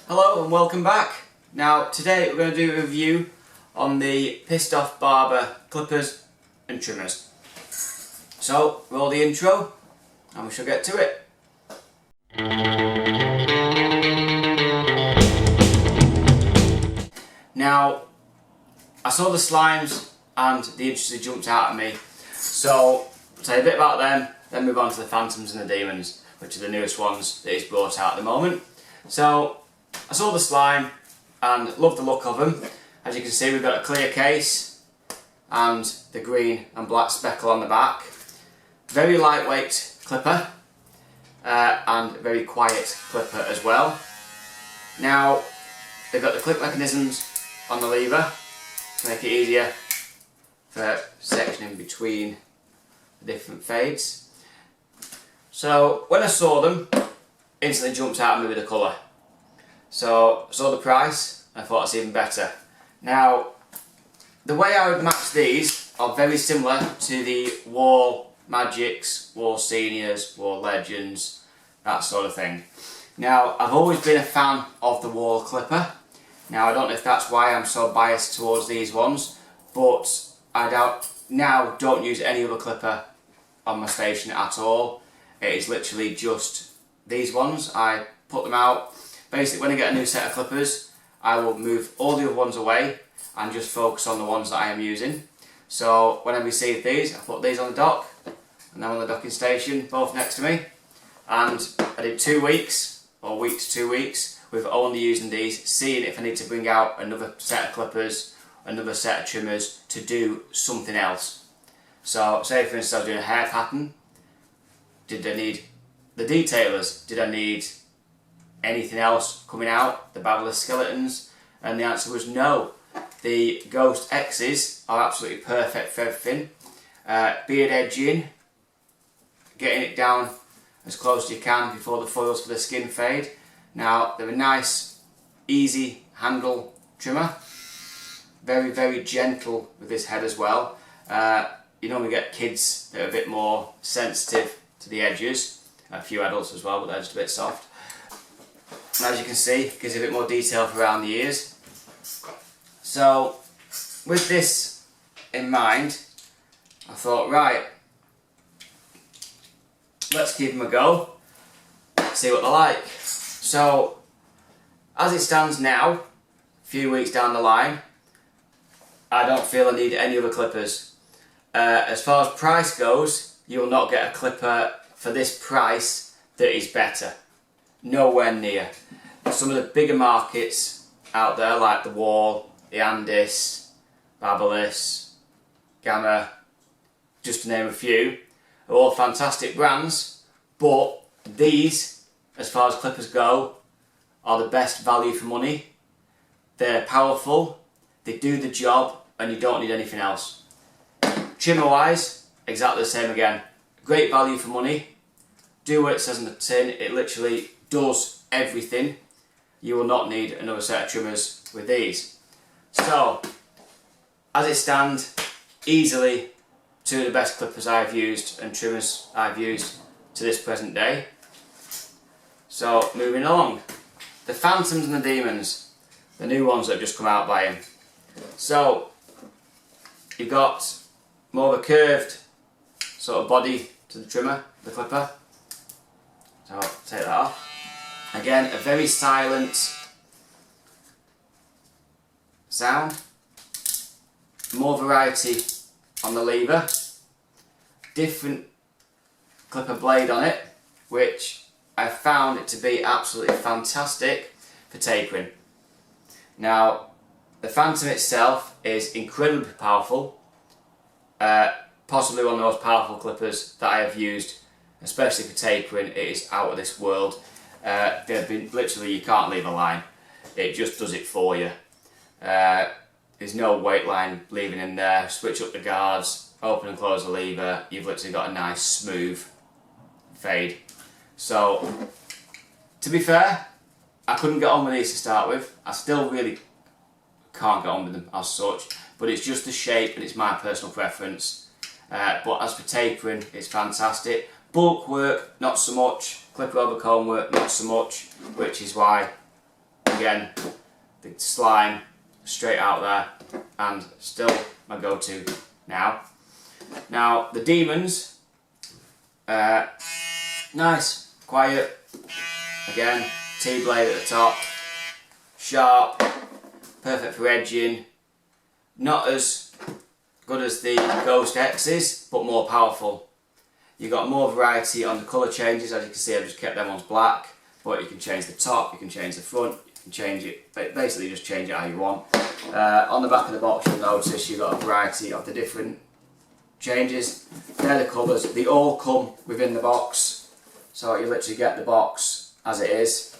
Hello and welcome back. Now today we're going to do a review on the Pissed Off Barber clippers and trimmers. So roll the intro and we shall get to it. Now I saw the slimes and the interest jumped out at me, so I'll tell you a bit about them, then move on to the phantoms and the demons, which are the newest ones that he's brought out at the moment. So I saw the slime and loved the look of them. As you can see, we've got a clear case and the green and black speckle on the back. Very lightweight clipper and very quiet clipper as well. Now they've got the clip mechanisms on the lever to make it easier for sectioning between the different fades. So when I saw them, instantly jumped out at me with the colour. So I saw the price and I thought it's even better. Now the way I would match these are very similar to the Wall Magics, Wall Seniors, Wall Legends, that sort of thing. Now I've always been a fan of the Wall clipper. Now I don't know if that's why I'm so biased towards these ones, but I don't use any other clipper on my station at all. It is literally just these ones. I put them out. Basically, when I get a new set of clippers, I will move all the other ones away and just focus on the ones that I am using. So when I receive these, I put these on the dock and then on the docking station, both next to me. And I did 2 weeks, or week to 2 weeks, with only using these, seeing if I need to bring out another set of clippers, another set of trimmers to do something else. So say for instance I was doing a hair pattern, did I need the detailers? Did I need anything else coming out, the barrelless skeletons? And the answer was no. The Ghost X's are absolutely perfect for everything. Beard edging, getting it down as close as you can before the foils for the skin fade. Now they're a nice, easy handle trimmer. Very, very gentle with this head as well. You normally get kids that are a bit more sensitive to the edges. A few adults as well, but they're just a bit soft. And as you can see, it gives you a bit more detail around the ears. So, with this in mind, I thought, right, let's give them a go, see what they're like. So, as it stands now, a few weeks down the line, I don't feel I need any other clippers. As far as price goes, you'll not get a clipper for this price that is better. Nowhere near. Some of the bigger markets out there, like the Wall, the Andis, Babyliss, Gamma, just to name a few, are all fantastic brands, but these, as far as clippers go, are the best value for money. They're powerful, they do the job, and you don't need anything else. Trimmer wise, exactly the same again. Great value for money. Do what it says on the tin, it literally does everything. You will not need another set of trimmers with these. So, as it stands, easily two of the best clippers I've used and trimmers I've used to this present day. So, moving along. The Phantoms and the Demons, the new ones that have just come out by him. So, you've got more of a curved sort of body to the trimmer, the clipper. So I'll take that off. Again, a very silent sound. More variety on the lever. Different clipper blade on it, which I found it to be absolutely fantastic for tapering. Now, the Phantom itself is incredibly powerful. Possibly one of the most powerful clippers that I have used, especially for tapering. It is out of this world. They've been, literally, you can't leave a line. It just does it for you. There's no weight line leaving in there. Switch up the guards, open and close the lever. You've literally got a nice smooth fade. So, to be fair, I couldn't get on with these to start with. I still really can't get on with them as such, but it's just the shape and it's my personal preference. But as for tapering, it's fantastic. Bulk work, not so much. Clipper over comb work, not so much, which is why again, the slime straight out there, and still my go-to now. Now the Demons, nice, quiet, again, T-blade at the top, sharp, perfect for edging, not as good as the Ghost X's, but more powerful. You've got more variety on the colour changes. As you can see, I've just kept them ones black, but you can change the top, you can change the front, you can change it, basically just change it how you want. On the back of the box you'll notice you've got a variety of the different changes. They're the colours, they all come within the box, so you literally get the box as it is.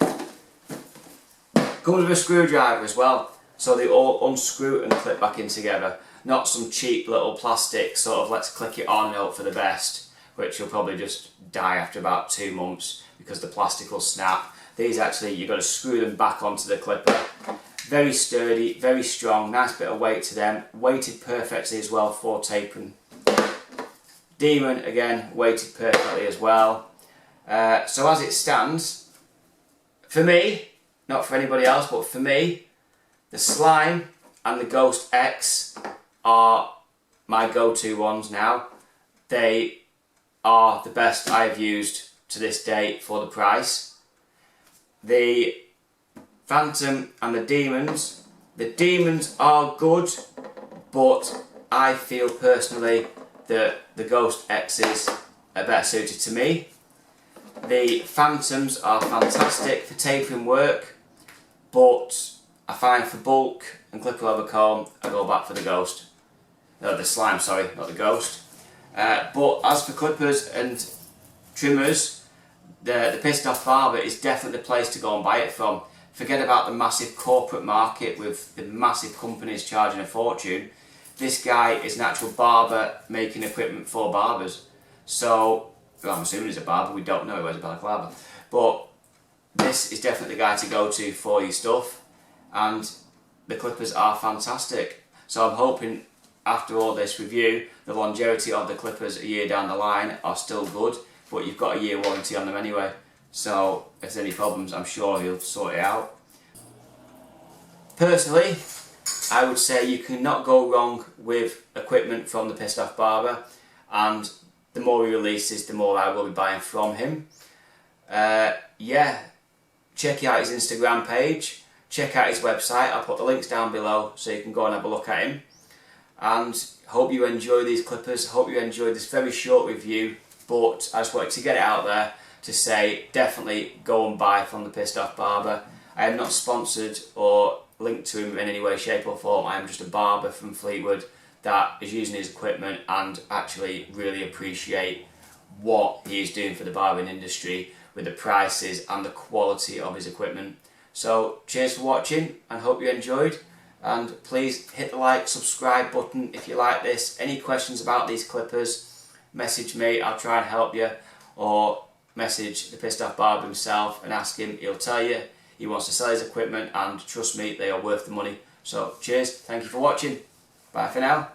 Comes with a screwdriver as well, so they all unscrew and clip back in together. Not some cheap little plastic sort of let's click it on and hope for the best, which will probably just die after about 2 months because the plastic will snap. These actually, you've got to screw them back onto the clipper. Very sturdy, very strong, nice bit of weight to them. Weighted perfectly as well for tapering. Demon, again, weighted perfectly as well. So as it stands, for me, not for anybody else, but for me, the Slime and the Ghost X are my go-to ones now. They are the best I have used to this date for the price. The Phantom and the Demons are good, but I feel personally that the Ghost X's are better suited to me. The Phantoms are fantastic for tapering work, but I find for bulk and clipper leather comb, I go back for the Ghost. No, the Slime, sorry, not the Ghost. But as for clippers and trimmers, the Pissed Off Barber is definitely the place to go and buy it from. Forget about the massive corporate market with the massive companies charging a fortune. This guy is an actual barber making equipment for barbers. So, well, I'm assuming he's a barber, we don't know, he wears a balaclava. But this is definitely the guy to go to for your stuff, and the clippers are fantastic. So I'm hoping after all this review, the longevity of the clippers a year down the line are still good, but you've got a year warranty on them anyway. So if there's any problems, I'm sure he'll sort it out. Personally, I would say you cannot go wrong with equipment from the Pissed Off Barber, and the more he releases, the more I will be buying from him. Yeah, check out his Instagram page, check out his website, I'll put the links down below so you can go and have a look at him. And hope you enjoy these clippers, hope you enjoyed this very short review, but I just wanted to get it out there to say definitely go and buy from the Pissed Off Barber. I am not sponsored or linked to him in any way, shape or form. I am just a barber from Fleetwood that is using his equipment and actually really appreciate what he is doing for the barbering industry with the prices and the quality of his equipment. So cheers for watching and hope you enjoyed, and please hit the like, subscribe button if you like this. Any questions about these clippers, message me, I'll try and help you, or message the Pissed Off Barber himself and ask him, he'll tell you. He wants to sell his equipment, and trust me, they are worth the money. So cheers, thank you for watching, bye for now.